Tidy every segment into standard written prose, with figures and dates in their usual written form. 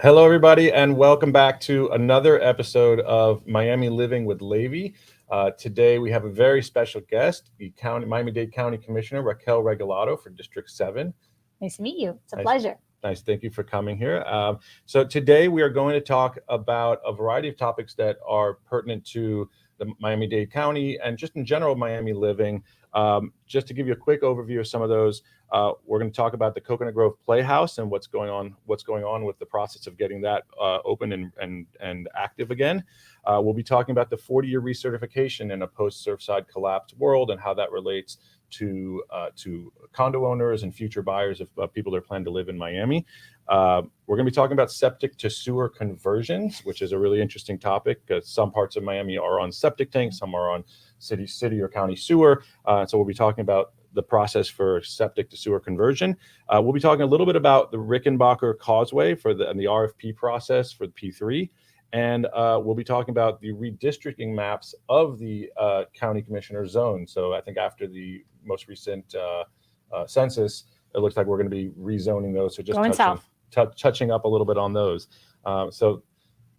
Hello, everybody, and welcome back to another episode of Miami Living with Levi. Today, we have a very special guest, the Miami-Dade County Commissioner, Raquel Regalado for District 7. Nice to meet you. It's a Nice. pleasure. Nice. Thank you for coming here. So today we are going to talk about a variety of topics that are pertinent to the Miami-Dade County and just in general Miami living. Just to give you a quick overview of some of those, we're going to talk about the Coconut Grove Playhouse and what's going on with the process of getting that open and active again. We'll be talking about the 40-year recertification in a post-Surfside collapse world and how that relates to condo owners and future buyers of people that are planning to live in Miami. We're going to be talking about septic to sewer conversions, which is a really interesting topic because some parts of Miami are on septic tanks, some are on city or county sewer. So we'll be talking about the process for septic to sewer conversion. We'll be talking a little bit about the Rickenbacker Causeway and the RFP process for the P3. And we'll be talking about the redistricting maps of the county commissioner zone. So I think after the most recent census, it looks like we're going to be rezoning those. So just touching up a little bit on those. So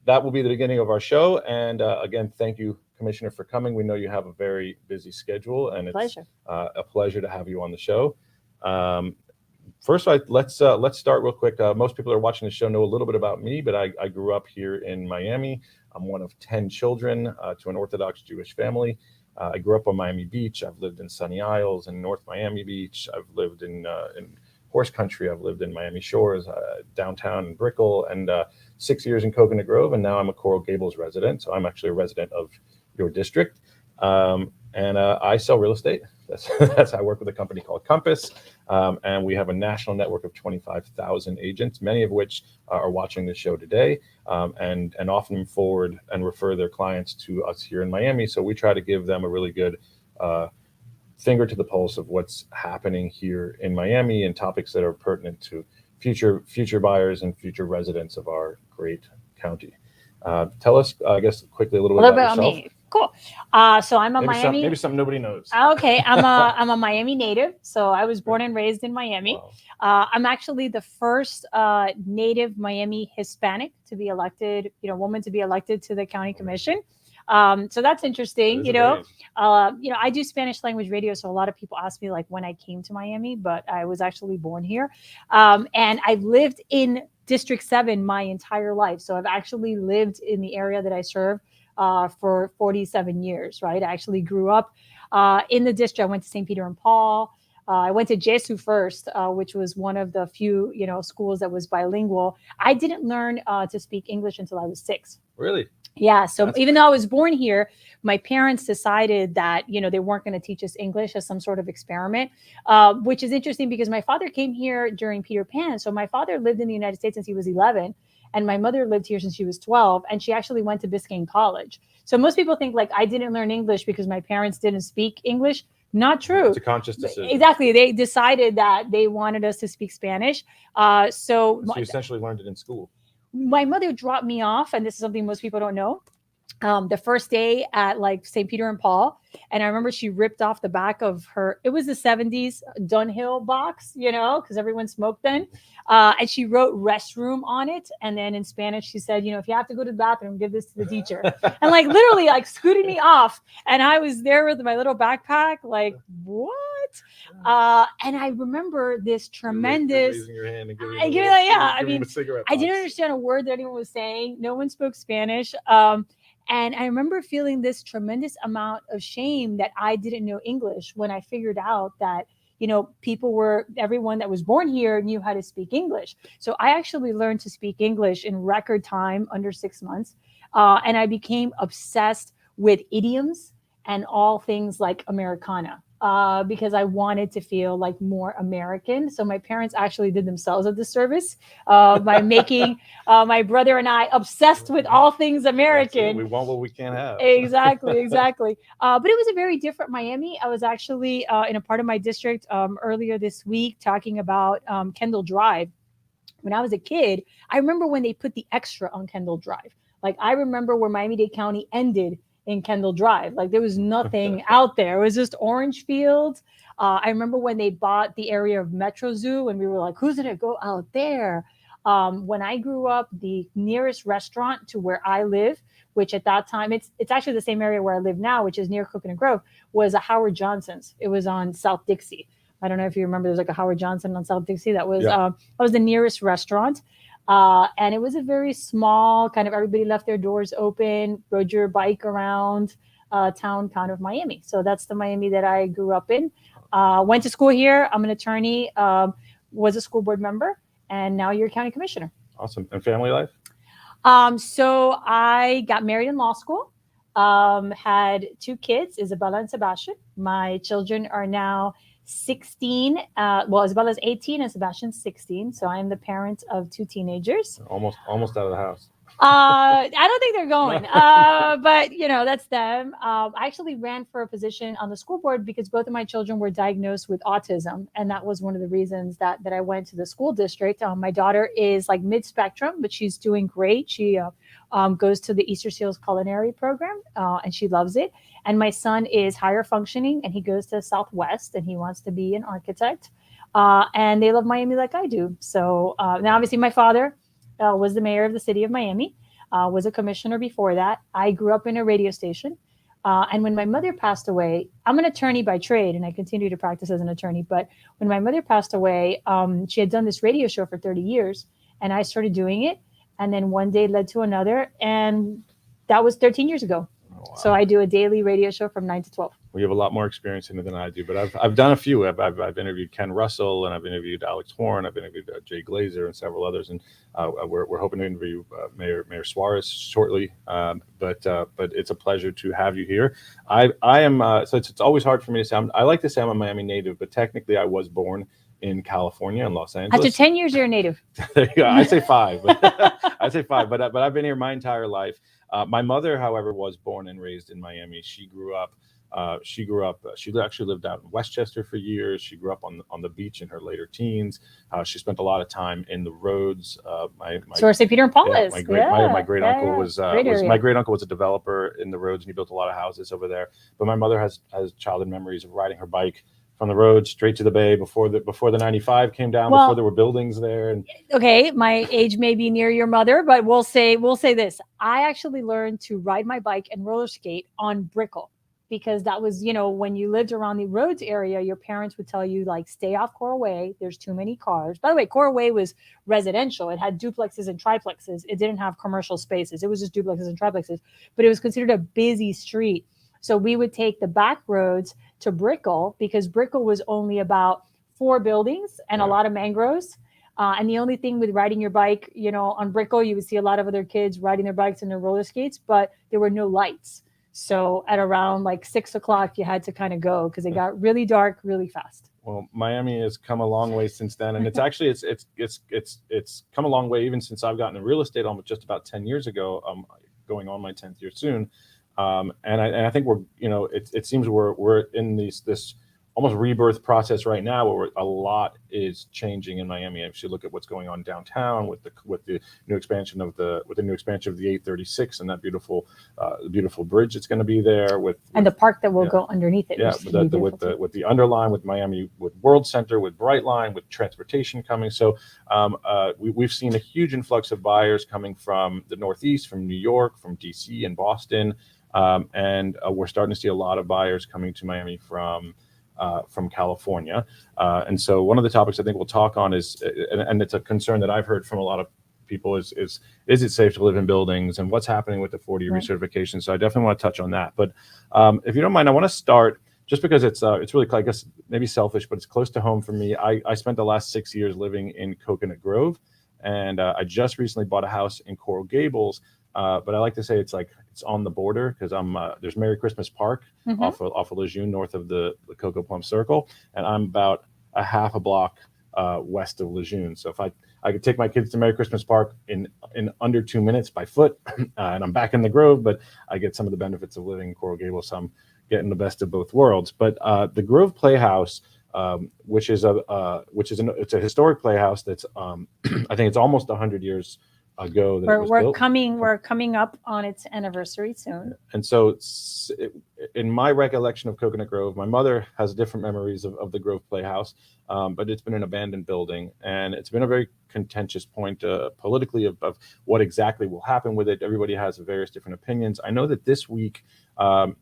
that will be the beginning of our show. And again, thank you, Commissioner, for coming. We know you have a very busy schedule, and it's a pleasure to have you on the show. First, let's start real quick. Most people that are watching the show know a little bit about me, but I grew up here in Miami. I'm one of 10 children to an Orthodox Jewish family. I grew up on Miami Beach. I've lived in Sunny Isles and North Miami Beach. I've lived in horse country. I've lived in Miami Shores, downtown in Brickell, and 6 years in Coconut Grove. And now I'm a Coral Gables resident. So I'm actually a resident of your district. And I sell real estate. That's I work with a company called Compass, and we have a national network of 25,000 agents, many of which are watching this show today, and often forward and refer their clients to us here in Miami. So we try to give them a really good finger to the pulse of what's happening here in Miami and topics that are pertinent to future buyers and future residents of our great county. Tell us, I guess, quickly a little bit about yourself. Me. Cool. So I'm a Miami. Maybe something nobody knows. Okay, I'm a Miami native. So I was born and raised in Miami. Wow. I'm actually the first native Miami Hispanic to be elected, woman to be elected to the county commission. So that's interesting. I do Spanish language radio, so a lot of people ask me like when I came to Miami, but I was actually born here, and I've lived in District 7 my entire life. So I've actually lived in the area that I serve for 47 years, right? I actually grew up in the district. I went to St. Peter and Paul. I went to Jesu first, which was one of the few, schools that was bilingual. I didn't learn to speak English until I was 6. Really? Yeah. So even though I was born here, my parents decided that, they weren't going to teach us English as some sort of experiment, which is interesting because my father came here during Peter Pan. So my father lived in the United States since he was 11. And my mother lived here since she was 12, and she actually went to Biscayne College. So most people think like I didn't learn English because my parents didn't speak English. Not true. It's a conscious decision. Exactly. They decided that they wanted us to speak Spanish. So you essentially learned it in school. My mother dropped me off, and this is something most people don't know. The first day at like St. Peter and Paul. And I remember she ripped off the back of it was the 70s Dunhill box, because everyone smoked then. And she wrote restroom on it. And then in Spanish, she said, if you have to go to the bathroom, give this to the teacher. And like literally like scooted me off. And I was there with my little backpack, like, what? And I remember this tremendous. Raising your hand and I didn't understand a word that anyone was saying. No one spoke Spanish. And I remember feeling this tremendous amount of shame that I didn't know English when I figured out that, everyone that was born here knew how to speak English. So I actually learned to speak English in record time, under 6 months. And I became obsessed with idioms and all things like Americana. Because I wanted to feel like more American. So my parents actually did themselves a disservice by making my brother and I obsessed with all things American. We want what we can't have. Exactly. But it was a very different Miami. I was actually in a part of my district earlier this week talking about Kendall Drive. When I was a kid, I remember when they put the extra on Kendall Drive. Like I remember where Miami-Dade County ended in Kendall Drive. Like there was nothing out there. It was just orange fields. I remember when they bought the area of Metro Zoo and we were like, who's going to go out there? When I grew up, the nearest restaurant to where I live, which at that time, it's actually the same area where I live now, which is near Coconut Grove, was a Howard Johnson's. It was on South Dixie. I don't know if you remember, there's like a Howard Johnson on South Dixie. That was the nearest restaurant. And it was a very small kind of, everybody left their doors open, rode your bike around town kind of Miami. So that's the Miami that I grew up in. Went to school here. I'm an attorney, was a school board member, and now you're a county commissioner. Awesome. And family life? So I got married in law school, had 2 kids, Isabella and Sebastian. My children are now 16. Isabella's 18 and Sebastian's 16. So I'm the parent of 2 teenagers. Almost out of the house. I don't think they're going, but that's them. I actually ran for a position on the school board because both of my children were diagnosed with autism, and that was one of the reasons that I went to the school district. My daughter is like mid-spectrum, but she's doing great. She goes to the Easter Seals culinary program, and she loves it. And my son is higher functioning, and he goes to Southwest, and he wants to be an architect. And they love Miami like I do. So now, obviously, my father was the mayor of the city of Miami, was a commissioner before that. I grew up in a radio station. And when my mother passed away, I'm an attorney by trade, and I continue to practice as an attorney. But when my mother passed away, she had done this radio show for 30 years, and I started doing it. And then one day led to another, and that was 13 years ago. Oh, wow. So I do a daily radio show from 9 to 12. Well, you have a lot more experience in it than I do, but I've done a few. I've interviewed Ken Russell, and I've interviewed Alex Horn. I've interviewed Jay Glazer and several others, and we're hoping to interview Mayor Suarez shortly. But it's a pleasure to have you here. I am so it's always hard for me to say. I like to say I'm a Miami native, but technically I was born in California, in Los Angeles. After 10 years, you're a native. There you go. I say 5. But I've been here my entire life. My mother, however, was born and raised in Miami. She grew up. She actually lived out in Westchester for years. She grew up on the beach in her later teens. She spent a lot of time in the roads. St. Peter and Paul is. My great uncle was my great uncle was a developer in the roads, and he built a lot of houses over there. But my mother has childhood memories of riding her bike from the road straight to the bay before the 95 came down, before there were buildings there. And okay, my age may be near your mother, but we'll say this. I actually learned to ride my bike and roller skate on Brickell, because that was, when you lived around the roads area, your parents would tell you, like, stay off Coral Way. There's too many cars. By the way, Coral Way was residential. It had duplexes and triplexes. It didn't have commercial spaces. It was just duplexes and triplexes, but it was considered a busy street. So we would take the back roads to Brickell, because Brickell was only about 4 buildings and a lot of mangroves. And the only thing with riding your bike, on Brickell, you would see a lot of other kids riding their bikes and their roller skates, but there were no lights. So at around like 6 o'clock, you had to kind of go, because it got really dark really fast. Well, Miami has come a long way since then, and it's actually it's come a long way even since I've gotten in real estate almost just about 10 years ago. Going on my 10th year soon, and I think we're it seems we're in this almost rebirth process right now, where a lot is changing in Miami. If you look at what's going on downtown with the new expansion of the 836 and that beautiful bridge that's going to be there, and the park that will go underneath it. Yeah, with the underline, with Miami, with World Center, with Brightline, with transportation coming. So we've seen a huge influx of buyers coming from the Northeast, from New York, from DC and Boston, and we're starting to see a lot of buyers coming to Miami from California. And so one of the topics I think we'll talk on is, and it's a concern that I've heard from a lot of people, is it safe to live in buildings, and what's happening with the 40-year recertification. So I definitely want to touch on that. But if you don't mind, I want to start just because it's really, I guess, maybe selfish, but it's close to home for me. I spent the last 6 years living in Coconut Grove, and I just recently bought a house in Coral Gables. But I like to say it's on the border, because there's Merry Christmas Park off of Lejeune, north of the Cocoa Plum Circle, and I'm about a half a block west of Lejeune. So if I could take my kids to Merry Christmas Park in under 2 minutes by foot, and I'm back in the Grove, but I get some of the benefits of living in Coral Gables. So I'm getting the best of both worlds. But the Grove Playhouse, which is it's a historic playhouse that's I think it's almost 100 years ago that we're coming up on its anniversary soon. And so in my recollection of Coconut Grove, my mother has different memories of the Grove Playhouse. but it's been an abandoned building, and it's been a very contentious point politically of what exactly will happen with it. Everybody has various different opinions. I know that this week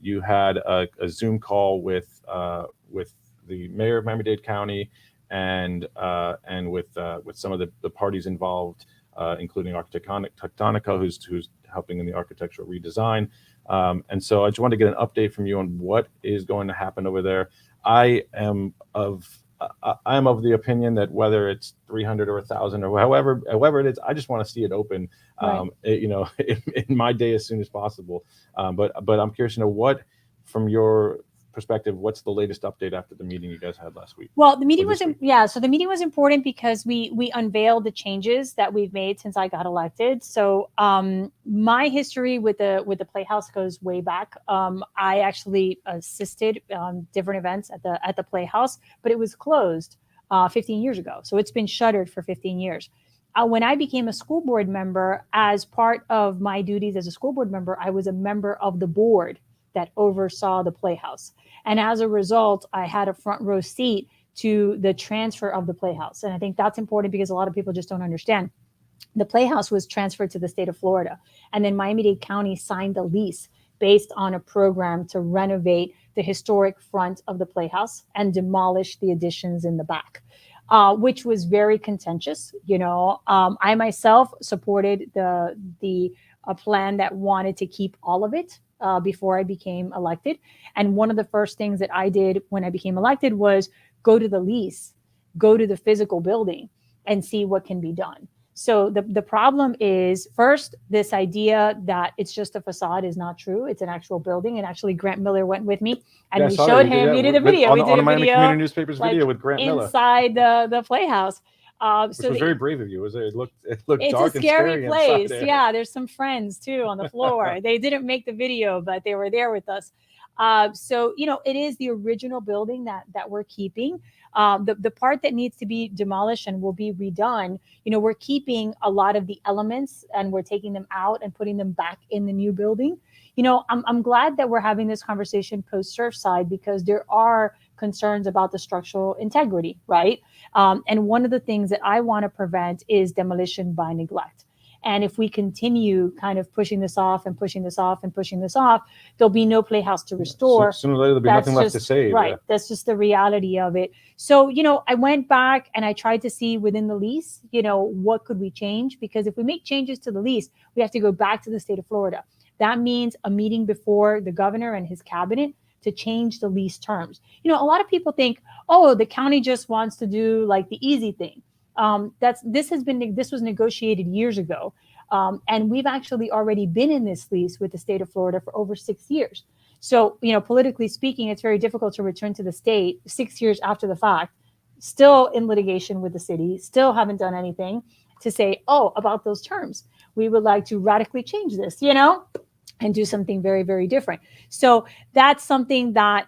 you had a Zoom call with the mayor of Miami-Dade County and with some of the parties involved, including Arquitectonica, who's helping in the architectural redesign. And so I just wanted to get an update from you on what is going to happen over there. I am of the opinion that whether it's 300 or 1,000 or however it is, I just want to see it open, Right. in my day as soon as possible. But I'm curious to know what, from your perspective, what's the latest update after the meeting you guys had last week? Well, the meeting was so the meeting was important because we unveiled the changes that we've made since I got elected. So my history with the Playhouse goes way back. I actually assisted different events at the Playhouse, but it was closed 15 years ago. So it's been shuttered for 15 years. When I became a school board member, as part of my duties as a school board member, I was a member of the board that oversaw the Playhouse. And as a result, I had a front row seat to the transfer of the Playhouse. And I think that's important because a lot of people just don't understand. The Playhouse was transferred to the state of Florida. And then Miami-Dade County signed the lease based on a program to renovate the historic front of the Playhouse and demolish the additions in the back, which was very contentious. I myself supported the plan that wanted to keep all of it. Before I became elected. And one of the first things that I did when I became elected was go to the lease, go to the physical building and see what can be done. So the problem is, first, this idea that it's just a facade is not true. It's an actual building. And actually, Grant Miller went with me and we showed him, we did a video. We did a Miami video Community Newspapers video with Grant Miller. Inside the Playhouse. Which was very brave of you. It looked it's dark a scary and place. There. Yeah, there's some friends too on the floor. They didn't make the video, but they were there with us. So it is the original building that we're keeping. The part that needs to be demolished and will be redone, we're keeping a lot of the elements and we're taking them out and putting them back in the new building. I'm glad that we're having this conversation post Surfside because there are concerns about the structural integrity, right? And one of the things that I want to prevent is demolition by neglect. And if we continue kind of pushing this off and pushing this off and pushing this off, there'll be no Playhouse to restore. Sooner or later, there'll be nothing left to save. Right. Yeah. That's just the reality of it. So, I went back and I tried to see within the lease, what could we change? Because if we make changes to the lease, we have to go back to the state of Florida. That means a meeting before the governor and his cabinet to change the lease terms. A lot of people think, oh, the county just wants to do like the easy thing. This was negotiated years ago. And we've actually already been in this lease with the state of Florida for over 6 years. So, politically speaking, it's very difficult to return to the state 6 years after the fact, still in litigation with the city, still haven't done anything to say, oh, about those terms. We would like to radically change this, and do something very, very different. So that's something that,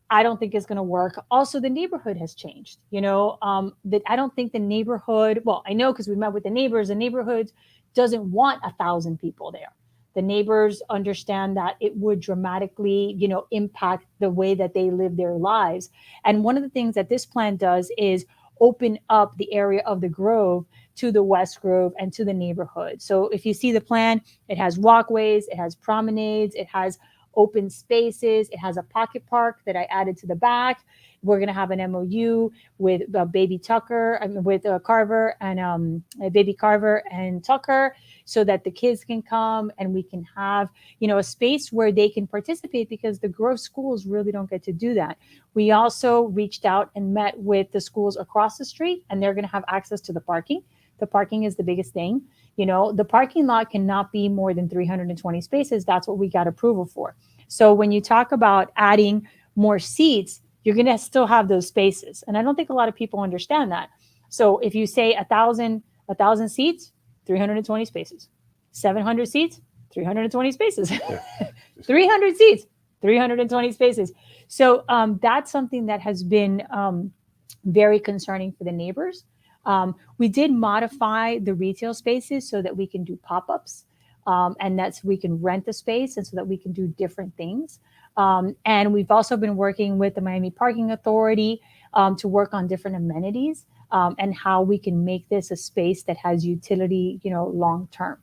I don't think is going to work. Also, the neighborhood has changed, that I don't think the neighborhood, well, I know because we met with the neighborhood doesn't want 1,000 people there. The neighbors understand that it would dramatically, impact the way that they live their lives. And one of the things that this plan does is open up the area of the Grove to the West Grove and to the neighborhood. So if you see the plan, it has walkways, it has promenades, it has open spaces, it has a pocket park that I added to the back. We're going to have an MOU with Baby Tucker, with Carver and Baby Carver and Tucker, so that the kids can come and we can have, a space where they can participate because the Grove schools really don't get to do that. We also reached out and met with the schools across the street, and they're going to have access to the parking. The parking is the biggest thing. The parking lot cannot be more than 320 spaces. That's what we got approval for. So when you talk about adding more seats, you're going to still have those spaces. And I don't think a lot of people understand that. So if you say 1,000 seats, 320 spaces, 700 seats, 320 spaces, 300 seats, 320 spaces. So that's something that has been very concerning for the neighbors. We did modify the retail spaces so that we can do pop-ups and that's we can rent the space and so that we can do different things. And we've also been working with the Miami Parking Authority to work on different amenities and how we can make this a space that has utility, long term.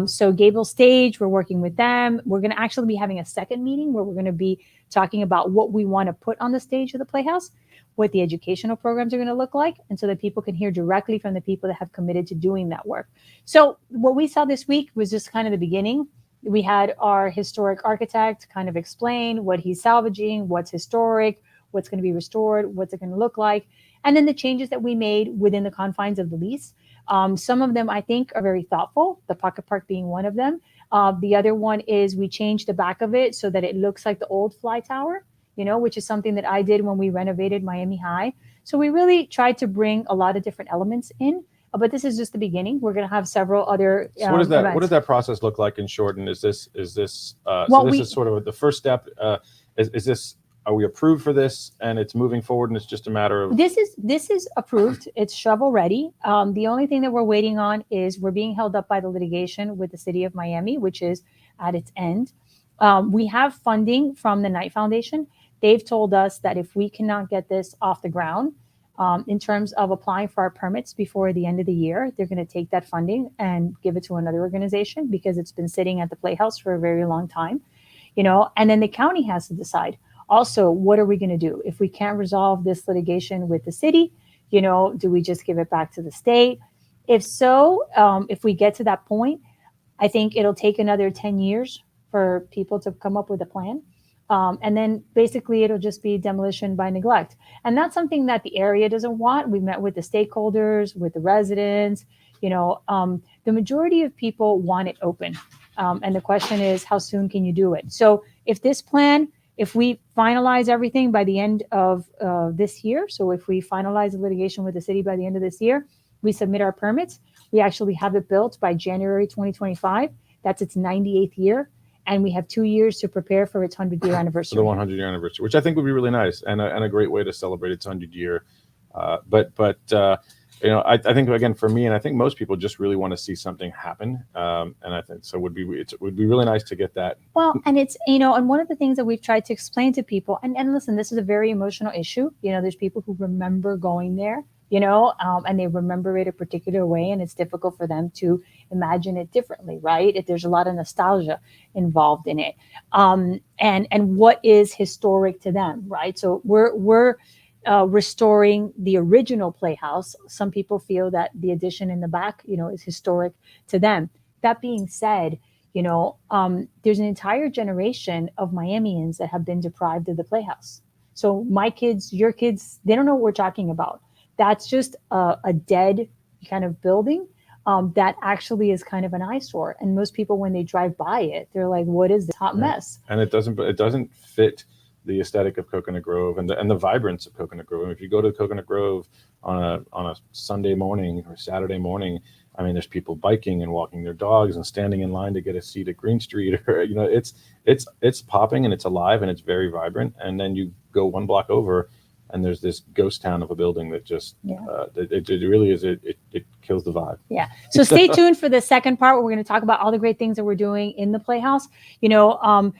So Gable Stage, we're working with them. We're going to actually be having a second meeting where we're going to be talking about what we want to put on the stage of the Playhouse, what the educational programs are going to look like, and so that people can hear directly from the people that have committed to doing that work. So what we saw this week was just kind of the beginning. We had our historic architect kind of explain what he's salvaging, what's historic, what's going to be restored, what's it going to look like, and then the changes that we made within the confines of the lease. Some of them I think are very thoughtful, the pocket park being one of them. The other one is we changed the back of it so that it looks like the old Fly Tower, which is something that I did when we renovated Miami High. So we really tried to bring a lot of different elements in, but this is just the beginning. We're going to have several other So what does that process look like in short? And is this sort of the first step? Is this, are we approved for this and it's moving forward and it's just a matter of this is approved, it's shovel ready. The only thing that we're waiting on is we're being held up by the litigation with the city of Miami, which is at its end. We have funding from the Knight Foundation. They've told us that if we cannot get this off the ground in terms of applying for our permits before the end of the year, they're going to take that funding and give it to another organization because it's been sitting at the Playhouse for a very long time, and then the county has to decide. Also, what are we going to do if we can't resolve this litigation with the city? Do we just give it back to the state? If so, if we get to that point, I think it'll take another 10 years for people to come up with a plan. And then basically it'll just be demolition by neglect. And that's something that the area doesn't want. We met with the stakeholders, with the residents. The majority of people want it open. And the question is, how soon can you do it? So if we finalize everything by the end of this year, so if we finalize the litigation with the city by the end of this year, we submit our permits. We actually have it built by January 2025. That's its 98th year. And we have 2 years to prepare for its 100-year anniversary. The 100-year anniversary, which I think would be really nice and a great way to celebrate its 100-year. I think, again, for me, and I think most people just really want to see something happen. And I think so it would be really nice to get that. Well, and it's, and one of the things that we've tried to explain to people, and listen, this is a very emotional issue. There's people who remember going there, and they remember it a particular way, and it's difficult for them to imagine it differently, right? There's a lot of nostalgia involved in it. And what is historic to them, right? So we're restoring the original Playhouse. Some people feel that the addition in the back, is historic to them. That being said, there's an entire generation of Miamians that have been deprived of the Playhouse. So my kids, your kids, they don't know what we're talking about. That's just a dead kind of building that actually is kind of an eyesore. And most people, when they drive by it, they're like, what is this hot mess? And it doesn't fit the aesthetic of Coconut Grove and the vibrance of Coconut Grove. If you go to Coconut Grove on a Sunday morning or Saturday morning, I mean, there's people biking and walking their dogs and standing in line to get a seat at Green Street. Or it's popping and it's alive and it's very vibrant. And then you go one block over, and there's this ghost town of a building that just it really is it kills the vibe. Yeah. So stay tuned for the second part where we're going to talk about all the great things that we're doing in the Playhouse. The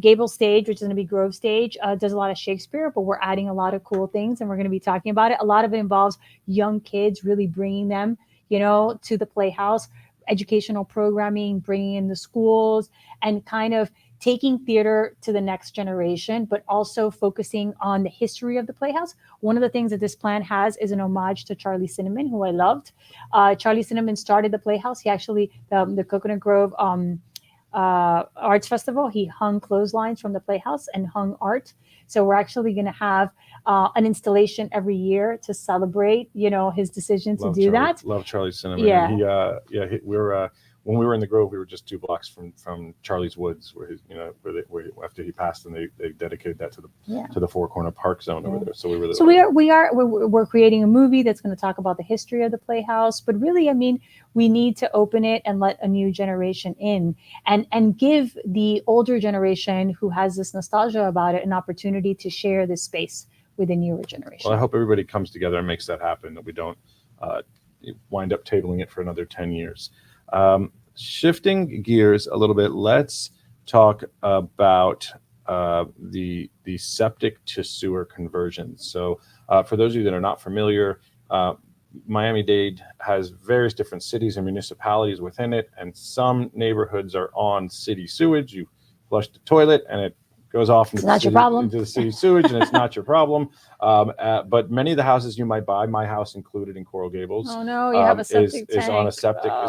Gable Stage, which is going to be Grove Stage, does a lot of Shakespeare, but we're adding a lot of cool things, and we're going to be talking about it. A lot of it involves young kids, really bringing them, to the Playhouse, educational programming, bringing in the schools, and kind of taking theater to the next generation, but also focusing on the history of the Playhouse. One of the things that this plan has is an homage to Charlie Cinnamon, who I loved. Charlie Cinnamon started the Playhouse. He actually, the Coconut Grove Arts Festival, he hung clotheslines from the Playhouse and hung art. So we're actually going to have an installation every year to celebrate, his decision to do that. Love Charlie Cinnamon. Yeah. We're when we were in the Grove, we were just 2 blocks from Charlie's Woods, where after he passed, and they dedicated that to the Four Corner Park zone over there. So we're creating a movie that's going to talk about the history of the Playhouse. But really, I mean, we need to open it and let a new generation in, and give the older generation who has this nostalgia about it an opportunity to share this space with the newer generation. Well, I hope everybody comes together and makes that happen, that we don't wind up tabling it for another 10 years. Shifting gears a little bit, let's talk about the septic to sewer conversions. So for those of you that are not familiar, Miami-Dade has various different cities and municipalities within it, and some neighborhoods are on city sewage. You flush the toilet and it goes off into the city sewage, and it's not your problem. But many of the houses you might buy, my house included in Coral Gables, oh no, you have a septic tank. Is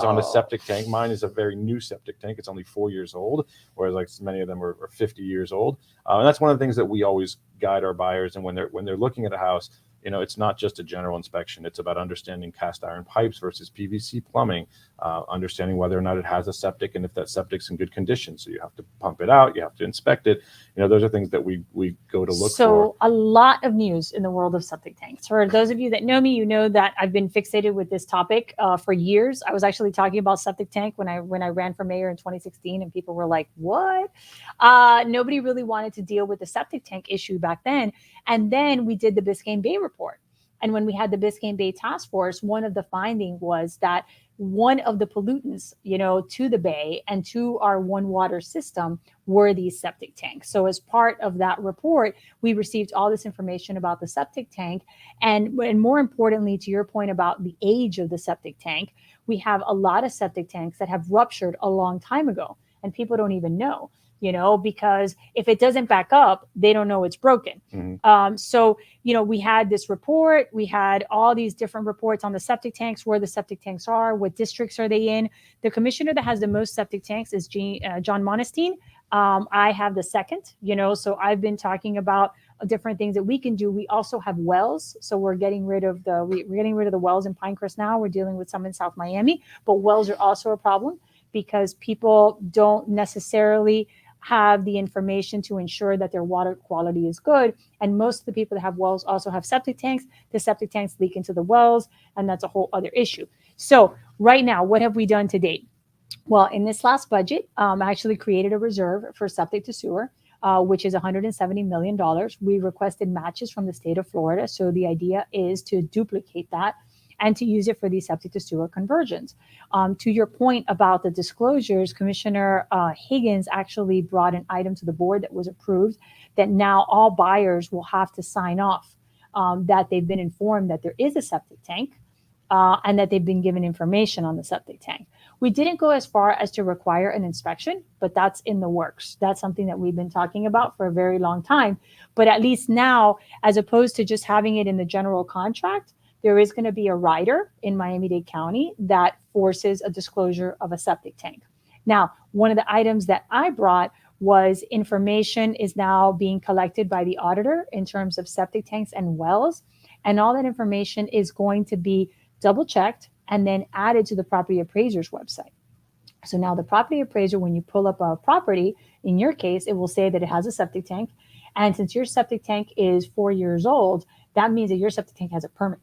on a septic tank. Mine is a very new septic tank. It's only 4 years old, whereas like many of them are 50 years old. And that's one of the things that we always guide our buyers. And when they're looking at a house, you know, it's not just a general inspection. It's about understanding cast iron pipes versus PVC plumbing, understanding whether or not it has a septic and if that septic's in good condition. So you have to pump it out, you have to inspect it. You know, those are things that we go to look for. So a lot of news in the world of septic tanks. For those of you that know me, you know that I've been fixated with this topic for years. I was actually talking about septic tank when I ran for mayor in 2016, and people were like, what? Nobody really wanted to deal with the septic tank issue back then. And then we did the Biscayne Bay report. And when we had the Biscayne Bay task force, one of the findings was that one of the pollutants, you know, to the bay and to our one water system were these septic tanks. So as part of that report, we received all this information about the septic tank. And more importantly, to your point about the age of the septic tank, we have a lot of septic tanks that have ruptured a long time ago, and people don't even know. You know, because if it doesn't back up, they don't know it's broken. Mm-hmm. So, you know, we had this report, we had all these different reports on the septic tanks, where the septic tanks are, what districts are they in. The commissioner that has the most septic tanks is John Monestein. I have the second, you know, so I've been talking about different things that we can do. We also have wells. So we're getting rid of the wells in Pinecrest now. We're dealing with some in South Miami, but wells are also a problem because people don't necessarily have the information to ensure that their water quality is good. And most of the people that have wells also have septic tanks. The septic tanks leak into the wells, and that's a whole other issue. So right now, what have we done to date? Well, in this last budget, I actually created a reserve for septic to sewer, which is $170 million. We requested matches from the state of Florida. So the idea is to duplicate that and to use it for these septic to sewer conversions. To your point about the disclosures, Commissioner Higgins actually brought an item to the board that was approved that now all buyers will have to sign off that they've been informed that there is a septic tank and that they've been given information on the septic tank. We didn't go as far as to require an inspection, but that's in the works. That's something that we've been talking about for a very long time. But at least now, as opposed to just having it in the general contract, there is going to be a rider in Miami-Dade County that forces a disclosure of a septic tank. Now, one of the items that I brought was information is now being collected by the auditor in terms of septic tanks and wells. And all that information is going to be double checked and then added to the property appraiser's website. So now the property appraiser, when you pull up a property, in your case, it will say that it has a septic tank. And since your septic tank is 4 years old, that means that your septic tank has a permit.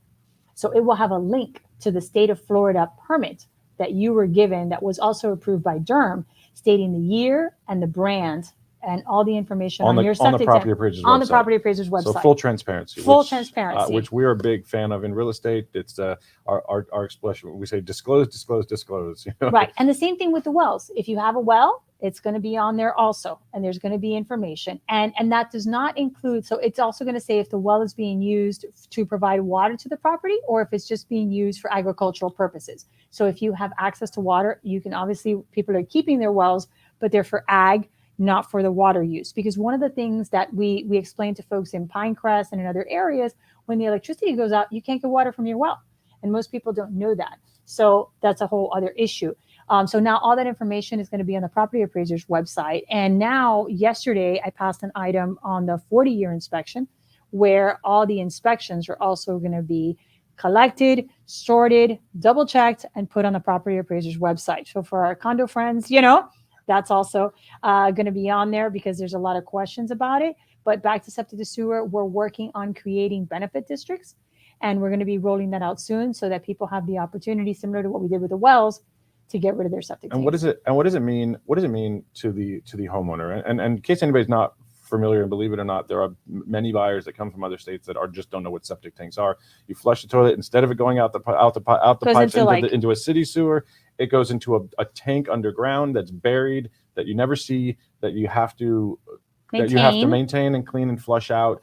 So it will have a link to the state of Florida permit that you were given that was also approved by DERM, stating the year and the brand and all the information on your septic tank. On the property appraiser's website. So full transparency. Full transparency. Which we're a big fan of in real estate. It's our expression. We say disclose, disclose, disclose. You know? Right. And the same thing with the wells. If you have a well, it's going to be on there also, and there's going to be information. And that does not include, so it's also going to say if the well is being used to provide water to the property or if it's just being used for agricultural purposes. So if you have access to water, you can obviously, people are keeping their wells, but they're for ag, not for the water use. Because one of the things that we explain to folks in Pinecrest and in other areas, when the electricity goes out, you can't get water from your well. And most people don't know that. So that's a whole other issue. So now all that information is going to be on the property appraiser's website. And now yesterday I passed an item on the 40-year inspection where all the inspections are also going to be collected, sorted, double checked, and put on the property appraiser's website. So for our condo friends, you know, that's also going to be on there because there's a lot of questions about it. But back to septic to sewer, we're working on creating benefit districts, and we're going to be rolling that out soon so that people have the opportunity, similar to what we did with the wells, to get rid of their septic tanks. And what does it mean? What does it mean to the homeowner? And in case anybody's not familiar, and believe it or not, there are many buyers that come from other states that just don't know what septic tanks are. You flush the toilet, instead of it going out the pipes into a city sewer, it goes into a tank underground that's buried, that you never see, that you have to that you have to maintain and clean and flush out,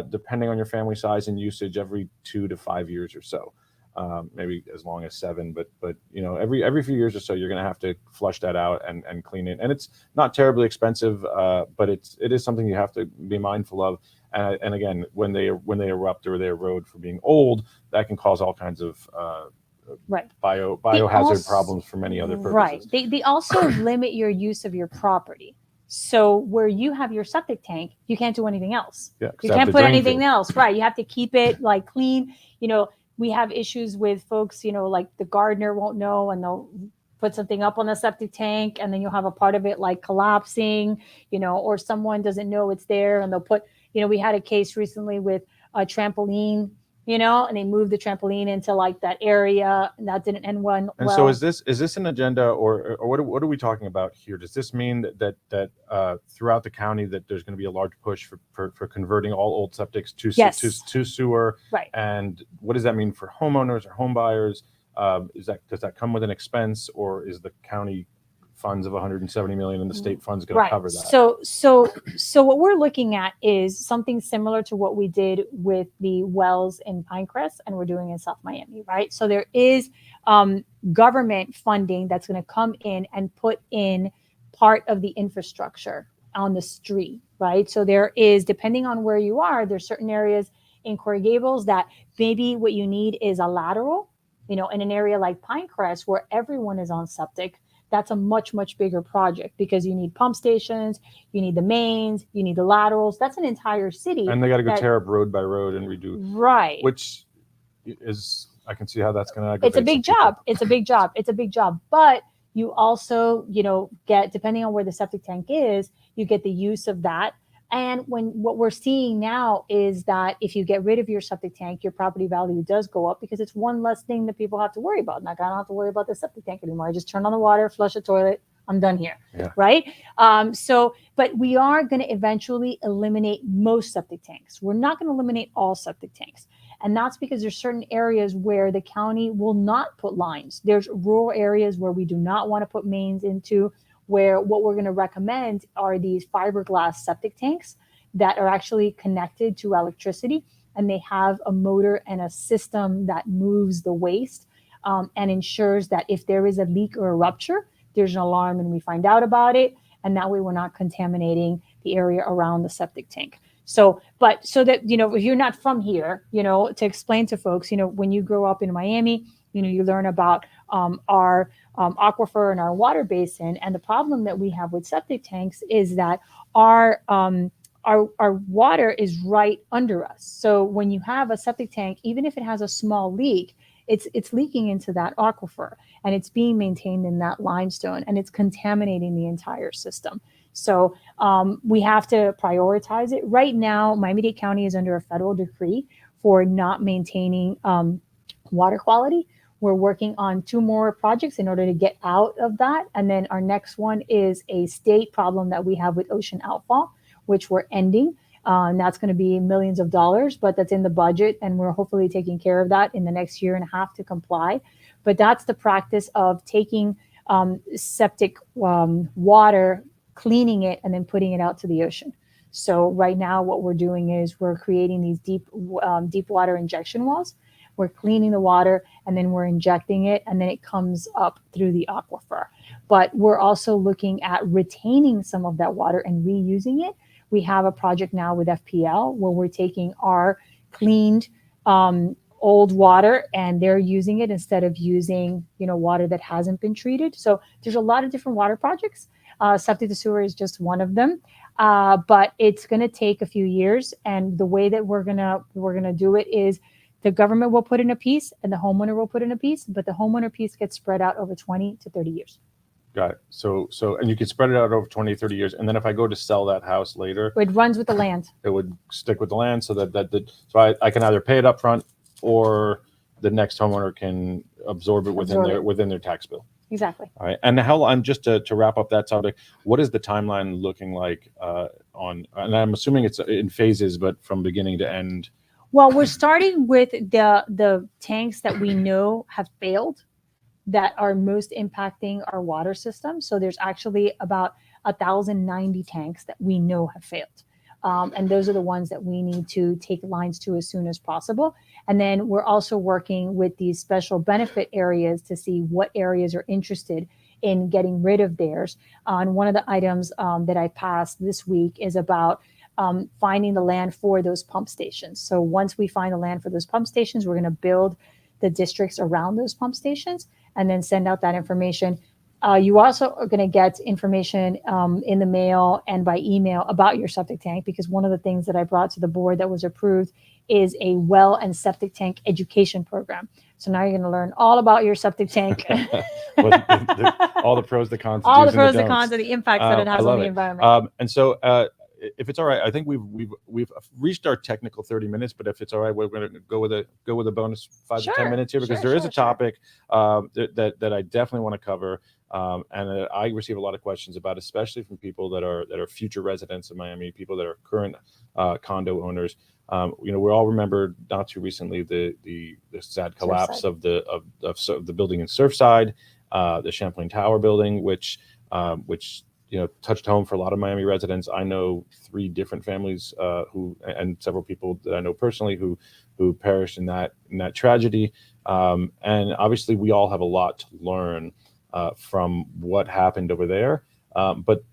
depending on your family size and usage, every 2 to 5 years or so. Maybe as long as 7, but every few years or so, you're going to have to flush that out and clean it. And it's not terribly expensive, but it is something you have to be mindful of. And again, when they erupt or they erode for being old, that can cause all kinds of biohazard problems for many other purposes. Right. They also limit your use of your property. So where you have your septic tank, you can't do anything else. Yeah, you can't put anything else. Right. You have to keep it like clean. We have issues with folks, like the gardener won't know and they'll put something up on the septic tank and then you'll have a part of it like collapsing, or someone doesn't know it's there and they'll put, we had a case recently with a trampoline, and they moved the trampoline into like that area and that didn't end well. And so is this an agenda or what are we talking about here? Does this mean that throughout the county that there's going to be a large push for converting all old septics to sewer? Right. And what does that mean for homeowners or home buyers? Does that come with an expense, or is the county funds of 170 million and the state funds going to cover that? So what we're looking at is something similar to what we did with the wells in Pinecrest and we're doing in South Miami, right? So there is government funding that's going to come in and put in part of the infrastructure on the street, right? So there is, depending on where you are, there's certain areas in Coral Gables that maybe what you need is a lateral, in an area like Pinecrest where everyone is on septic. That's a much, much bigger project because you need pump stations, you need the mains, you need the laterals. That's an entire city. And they got to go tear up road by road and redo. Right. Which is, I can see how that's going to aggravate. It's a big job. It's a big job. It's a big job. But you also, get, depending on where the septic tank is, you get the use of that. And what we're seeing now is that if you get rid of your septic tank, your property value does go up because it's one less thing that people have to worry about. Like, I don't have to worry about the septic tank anymore. I just turn on the water, flush the toilet, I'm done here. Yeah. Right. But we are going to eventually eliminate most septic tanks. We're not going to eliminate all septic tanks. And that's because there's certain areas where the county will not put lines. There's rural areas where we do not want to put mains into, where what we're going to recommend are these fiberglass septic tanks that are actually connected to electricity, and they have a motor and a system that moves the waste and ensures that if there is a leak or a rupture, there's an alarm and we find out about it, and that way we're not contaminating the area around the septic tank. So that, if you're not from here, to explain to folks, when you grow up in Miami, you learn about our aquifer and our water basin. And the problem that we have with septic tanks is that our water is right under us. So when you have a septic tank, even if it has a small leak, it's leaking into that aquifer and it's being maintained in that limestone and it's contaminating the entire system. So we have to prioritize it. Right now, Miami-Dade County is under a federal decree for not maintaining water quality. We're working on 2 more projects in order to get out of that. And then our next one is a state problem that we have with ocean outfall, which we're ending. And that's going to be millions of dollars, but that's in the budget. And we're hopefully taking care of that in the next year and a half to comply. But that's the practice of taking septic water, cleaning it, and then putting it out to the ocean. So right now what we're doing is we're creating these deep water injection wells. We're cleaning the water and then we're injecting it and then it comes up through the aquifer. But we're also looking at retaining some of that water and reusing it. We have a project now with FPL where we're taking our cleaned old water and they're using it instead of using, water that hasn't been treated. So there's a lot of different water projects. Septa Sewer is just one of them. But it's going to take a few years. And the way that we're gonna do it is the government will put in a piece and the homeowner will put in a piece, but the homeowner piece gets spread out over 20 to 30 years. Got it. So, and you can spread it out over 20, 30 years. And then if I go to sell that house later, it runs with the land. It would stick with the land so so I can either pay it up front or the next homeowner can absorb it within their tax bill. Exactly. All right. And I'm just to wrap up that topic, what is the timeline looking like and I'm assuming it's in phases, but from beginning to end? Well, we're starting with the tanks that we know have failed that are most impacting our water system. So there's actually about 1,090 tanks that we know have failed. And those are the ones that we need to take lines to as soon as possible. And then we're also working with these special benefit areas to see what areas are interested in getting rid of theirs. And one of the items that I passed this week is about finding the land for those pump stations. So once we find the land for those pump stations, we're going to build the districts around those pump stations and then send out that information. You also are going to get information in the mail and by email about your septic tank, because one of the things that I brought to the board that was approved is a well and septic tank education program. So now you're going to learn all about your septic tank. All the pros, the cons, all the pros, the cons, and the impacts that it has on the environment. And so if it's all right, I think we've reached our technical 30 minutes, but if it's all right, we're going to go with a bonus 5 to 10 minutes here, because there is a topic that I definitely want to cover. And I receive a lot of questions about, especially from people that are future residents of Miami, people that are current condo owners. We all remember not too recently the sad collapse of the building in Surfside, the Champlain Tower building, which touched home for a lot of Miami residents. I know 3 different families and several people that I know personally who perished in that tragedy. And obviously, we all have a lot to learn from what happened over there. But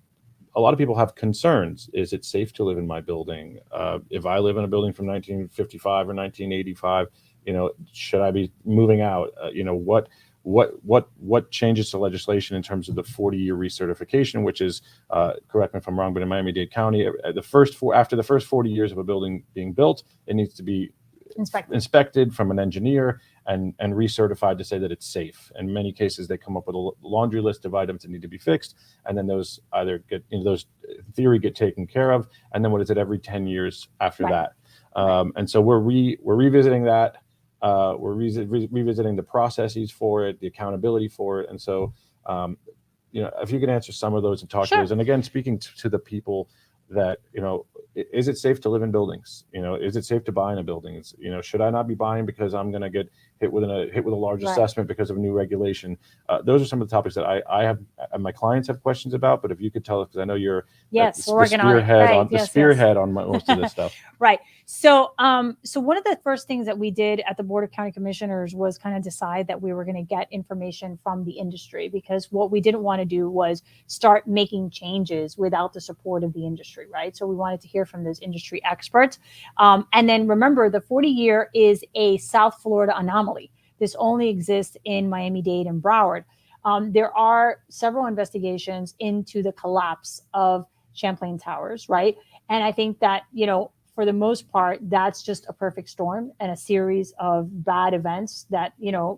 a lot of people have concerns. Is it safe to live in my building? If I live in a building from 1955 or 1985, should I be moving out? What changes to legislation in terms of the 40-year recertification, which is, correct me if I'm wrong, but in Miami-Dade County, after the first 40 years of a building being built, it needs to be inspected from an engineer and recertified to say that it's safe. In many cases, they come up with a laundry list of items that need to be fixed, and then those either get, those in theory get taken care of, and then what is it, every 10 years after that? And so we're revisiting that. We're revisiting the processes for it, the accountability for it, and so if you can answer some of those and talk to those, and again, speaking to the people that is it safe to live in buildings? Is it safe to buy in a building? Should I not be buying because I'm going to get hit with a large assessment because of new regulation? Those are some of the topics that I have, and my clients have questions about. But if you could tell us, because I know you're the spearhead on most of this stuff. Right. So one of the first things that we did at the Board of County Commissioners was kind of decide that we were going to get information from the industry, because what we didn't want to do was start making changes without the support of the industry, right? So we wanted to hear from those industry experts. And then remember, the 40-year is a South Florida anomaly. This only exists in Miami-Dade and Broward. There are several investigations into the collapse of Champlain Towers, right? And I think that, for the most part, that's just a perfect storm and a series of bad events that,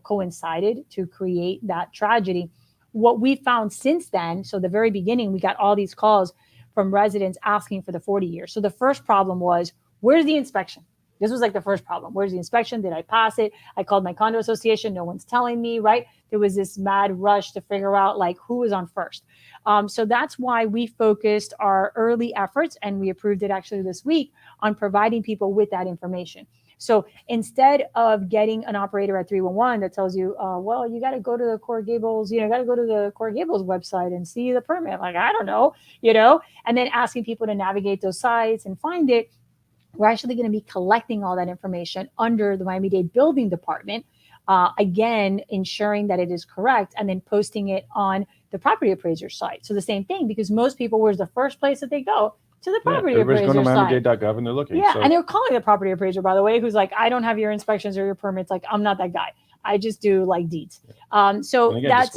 coincided to create that tragedy. What we found since then, so the very beginning, we got all these calls from residents asking for the 40 years. So the first problem was, where's the inspection? This was like the first problem. Where's the inspection? Did I pass it? I called my condo association. No one's telling me, right? There was this mad rush to figure out who was on first. So that's why we focused our early efforts, and we approved it actually this week, on providing people with that information. So instead of getting an operator at 311 that tells you, well, you got to go to the Coral Gables, got to go to the Coral Gables website and see the permit. I don't know, and then asking people to navigate those sites and find it. We're actually going to be collecting all that information under the Miami-Dade Building Department, again, ensuring that it is correct, and then posting it on the property appraiser site. So the same thing, because most people, where's the first place that they go? To the property appraiser site. Everybody's going to Miami-Dade.gov and they're looking. Yeah, and they're calling the property appraiser, by the way, who's like, I don't have your inspections or your permits. I'm not that guy. I just do deeds. So and again, that's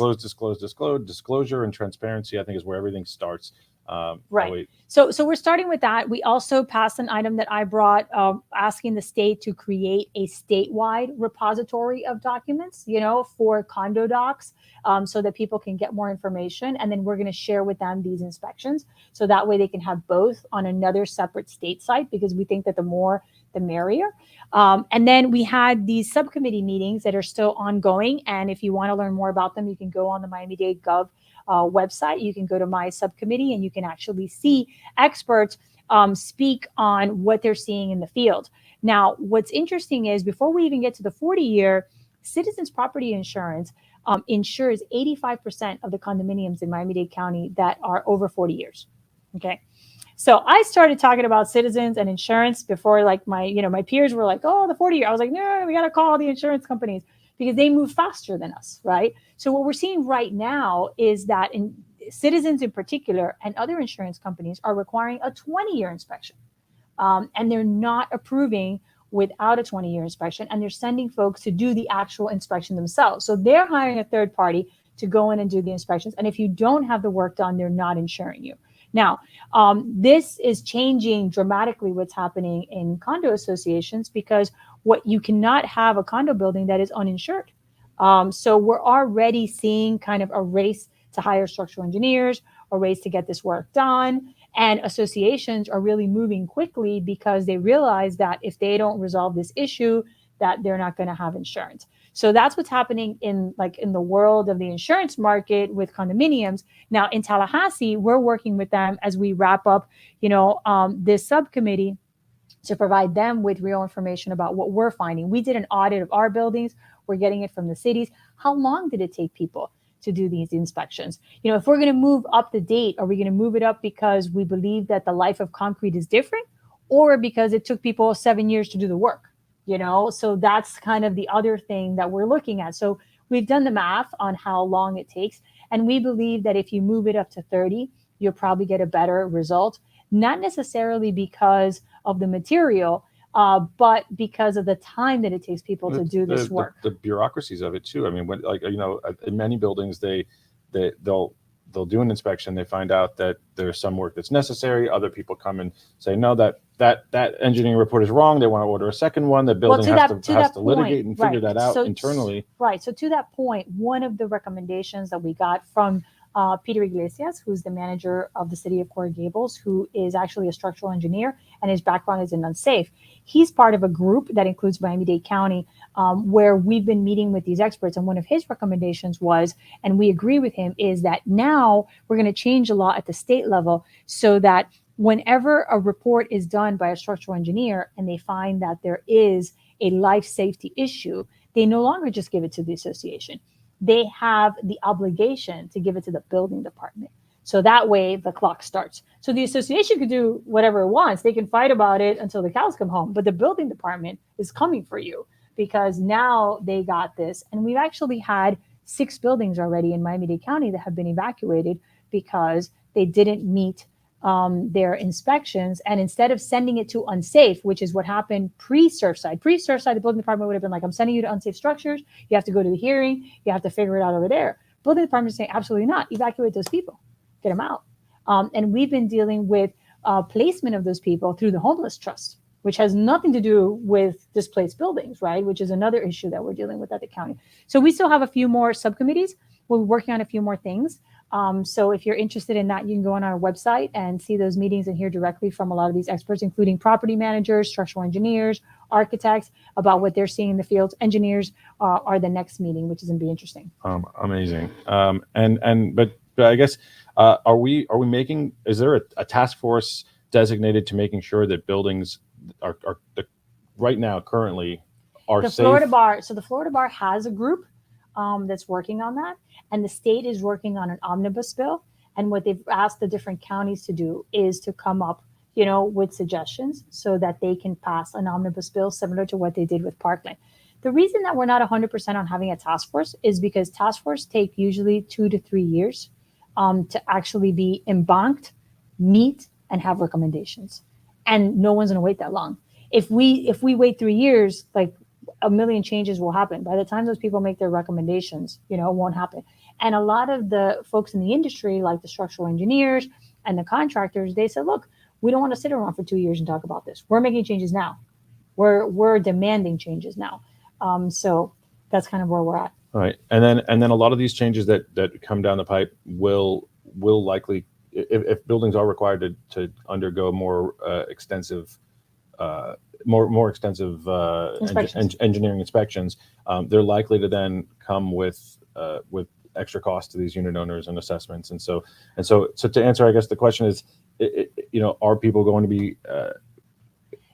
disclosure and transparency, I think, is where everything starts. Right. So we're starting with that. We also passed an item that I brought, asking the state to create a statewide repository of documents, for condo docs, so that people can get more information. And then we're going to share with them these inspections, so that way they can have both on another separate state site, because we think that the more, the merrier. And then we had these subcommittee meetings that are still ongoing. And if you want to learn more about them, you can go on the Miami-Dade Gov website. You can go to my subcommittee and you can actually see experts speak on what they're seeing in the field. Now, what's interesting is, before we even get to the 40-year, Citizens Property Insurance insures 85% of the condominiums in Miami-Dade County that are over 40 years. Okay. So I started talking about citizens and insurance before, like my peers were like, oh, the 40-year. I was like, no, we got to call the insurance companies because they move faster than us, right? So what we're seeing right now is that citizens in particular and other insurance companies are requiring a 20-year inspection. And they're not approving without a 20-year inspection, and they're sending folks to do the actual inspection themselves. So they're hiring a third party to go in and do the inspections. And if you don't have the work done, they're not insuring you. Now, this is changing dramatically what's happening in condo associations, because what you cannot have a condo building that is uninsured. So we're already seeing kind of a race to hire structural engineers, a race to get this work done. And associations are really moving quickly because they realize that if they don't resolve this issue, that they're not going to have insurance. So that's what's happening in the world of the insurance market with condominiums. Now in Tallahassee, we're working with them as we wrap up, this subcommittee to provide them with real information about what we're finding. We did an audit of our buildings. We're getting it from the cities. How long did it take people to do these inspections? If we're going to move up the date, are we going to move it up because we believe that the life of concrete is different, or because it took people 7 years to do the work? So that's kind of the other thing that we're looking at. So we've done the math on how long it takes. And we believe that if you move it up to 30, you'll probably get a better result, not necessarily because of the material, but because of the time that it takes people to do this work. The bureaucracies of it too. I mean, in many buildings, they'll do an inspection. They find out that there's some work that's necessary. Other people come and say, no, that engineering report is wrong. They want to order a second one. The building has to litigate and figure that out internally. Right. So to that point, one of the recommendations that we got from Peter Iglesias, who's the manager of the city of Coral Gables, who is actually a structural engineer, and his background is in unsafe. He's part of a group that includes Miami-Dade County, where we've been meeting with these experts. And one of his recommendations was, and we agree with him, is that now we're going to change the law at the state level so that whenever a report is done by a structural engineer and they find that there is a life safety issue, they no longer just give it to the association. They have the obligation to give it to the building department. So that way the clock starts. So the association can do whatever it wants. They can fight about it until the cows come home, but the building department is coming for you because now they got this. And we've actually had 6 buildings already in Miami-Dade County that have been evacuated because they didn't meet their inspections. And instead of sending it to unsafe, which is what happened pre-Surfside, the building department would have been like, I'm sending you to unsafe structures. You have to go to the hearing. You have to figure it out over there. Building department is saying, absolutely not. Evacuate those people. Get them out. And we've been dealing with placement of those people through the homeless trust, which has nothing to do with displaced buildings, right? Which is another issue that we're dealing with at the county. So we still have a few more subcommittees. We're working on a few more things. So if you're interested in that, you can go on our website and see those meetings and hear directly from a lot of these experts, including property managers, structural engineers, architects, about what they're seeing in the field. Engineers are the next meeting, which is going to be interesting. Amazing. But I guess, is there a task force designated to making sure that buildings are right now currently are safe? The Florida Bar has a group that's working on that, and the state is working on an omnibus bill. And what they've asked the different counties to do is to come up, with suggestions so that they can pass an omnibus bill similar to what they did with Parkland. The reason that we're not 100% on having a task force is because task force take usually 2 to 3 years to actually be embanked, meet, and have recommendations. And no one's going to wait that long. If we wait 3 years, like, a million changes will happen. By the time those people make their recommendations, it won't happen. And a lot of the folks in the industry, like the structural engineers and the contractors, they said, look, we don't want to sit around for 2 years and talk about this. We're making changes now. We're demanding changes now. So that's kind of where we're at. All right. And then a lot of these changes that come down the pipe will likely, if buildings are required to undergo more extensive engineering inspections, they're likely to then come with extra costs to these unit owners and assessments. And so to answer, I guess the question is, are people going to be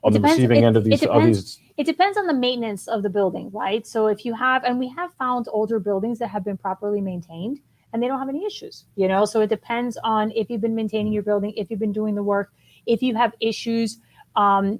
on the receiving end of these? It depends on the maintenance of the building, right? So if you have, and we have found older buildings that have been properly maintained and they don't have any issues, you know? So it depends on if you've been maintaining your building, if you've been doing the work, if you have issues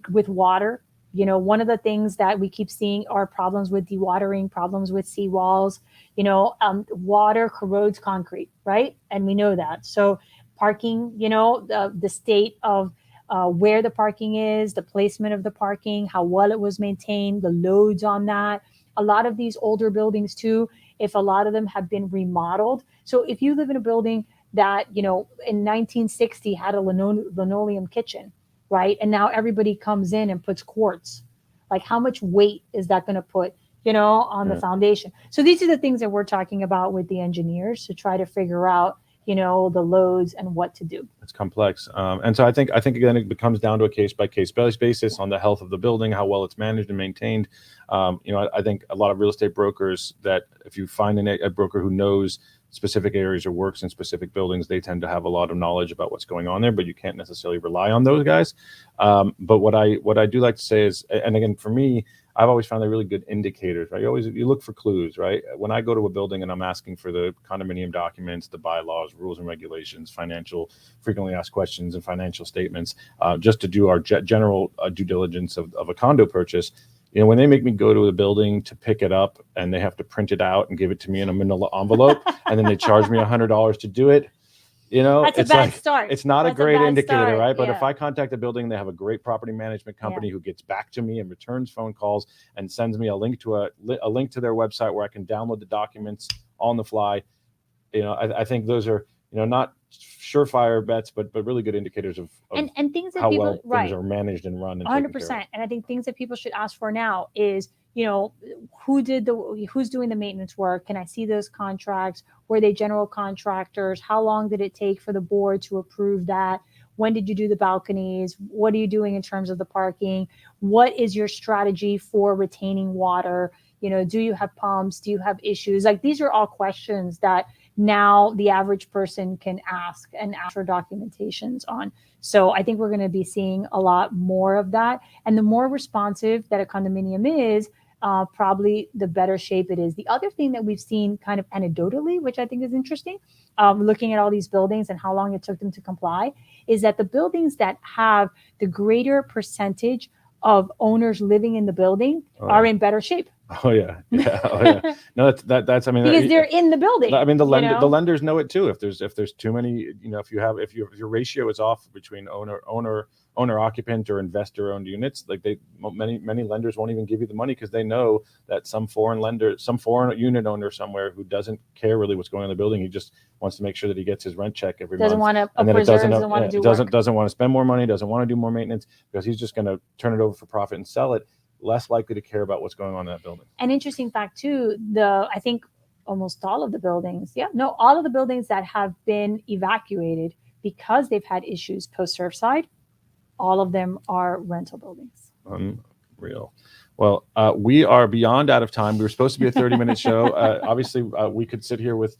with water. You know, one of the things that we keep seeing are problems with dewatering, problems with seawalls. You know, water corrodes concrete, right? And we know that. So parking, you know, the state of where the parking is, the placement of the parking, how well it was maintained, the loads on that. A lot of these older buildings too, if a lot of them have been remodeled. So if you live in a building that, you know, in 1960 had a linoleum kitchen, right? And now everybody comes in and puts quartz. Like how much weight is that going to put, you know, on the foundation? So these are the things that we're talking about with the engineers to try to figure out, you know, the loads and what to do. It's complex. And so I think again, it comes down to a case by case basis on the health of the building, how well it's managed and maintained. You know, I think a lot of real estate brokers that if you find a broker who knows specific areas or works in specific buildings, they tend to have a lot of knowledge about what's going on there, but you can't necessarily rely on those guys. But what I do like to say is, and again, for me, I've always found they're really good indicators, right? You look for clues, right? When I go to a building and I'm asking for the condominium documents, the bylaws, rules and regulations, frequently asked questions and financial statements, just to do our general due diligence of a condo purchase. You know, when they make me go to the building to pick it up and they have to print it out and give it to me in a manila envelope, and then they charge me $100 to do it, you know, that's a bad start. It's not a great indicator, right? But yeah. if I contact a building, they have a great property management company who gets back to me and returns phone calls and sends me a link to a link to their website where I can download the documents on the fly. You know, I think those are, you know, not surefire bets, but really good indicators of and things that how people, well things are managed and run. And 100%. And I think things that people should ask for now is, you know, who's doing the maintenance work? Can I see those contracts? Were they general contractors? How long did it take for the board to approve that? When did you do the balconies? What are you doing in terms of the parking? What is your strategy for retaining water? You know, do you have pumps? Do you have issues? Like these are all questions that now the average person can ask and ask for documentations on. So I think we're going to be seeing a lot more of that. And the more responsive that a condominium is, probably the better shape it is. The other thing that we've seen kind of anecdotally, which I think is interesting, looking at all these buildings and how long it took them to comply, is that the buildings that have the greater percentage of owners living in the building are in better shape. Oh yeah. No, that's I mean, because they're in the building. I mean, the lenders know it too. If there's too many, you know, if your ratio is off between owner occupant or investor owned units, like many lenders won't even give you the money because they know that some foreign unit owner somewhere who doesn't care really what's going on in the building, he just wants to make sure that he gets his rent check every month. Doesn't want to doesn't want to spend more money, doesn't want to do more maintenance because he's just going to turn it over for profit and sell it. Less likely to care about what's going on in that building. An interesting fact too, I think almost all of the buildings, all of the buildings that have been evacuated because they've had issues post-Surfside, all of them are rental buildings. Unreal. Well, we are beyond out of time. We were supposed to be a 30-minute show. Obviously, we could sit here with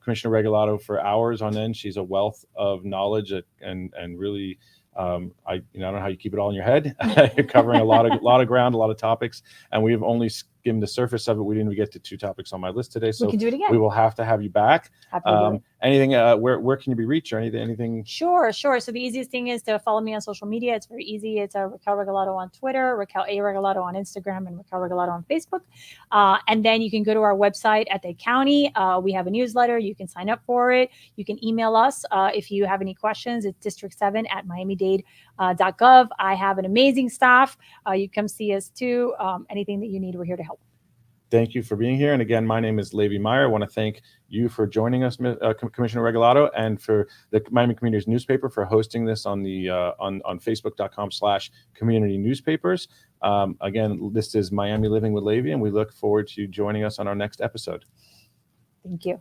Commissioner Regalado for hours on end. She's a wealth of knowledge and really. I don't know how you keep it all in your head. You're covering a lot of ground, a lot of topics, and we've only skimmed the surface of it. We didn't even get to 2 topics on my list today, so we can do it again. We will have to have you back. Happy Anything? Where can you be reached or anything? Sure. So the easiest thing is to follow me on social media. It's very easy. It's Raquel Regalado on Twitter, Raquel A. Regalado on Instagram, and Raquel Regalado on Facebook. And then you can go to our website at the county. We have a newsletter. You can sign up for it. You can email us if you have any questions. It's district7@miamidade.gov. I have an amazing staff. You come see us too. Anything that you need, we're here to help. Thank you for being here. And again, my name is Levi Meyer. I want to thank you for joining us, Commissioner Regalado, and for the Miami Community's newspaper for hosting this on the on Facebook.com/community newspapers. Again, this is Miami Living with Levi, and we look forward to you joining us on our next episode. Thank you.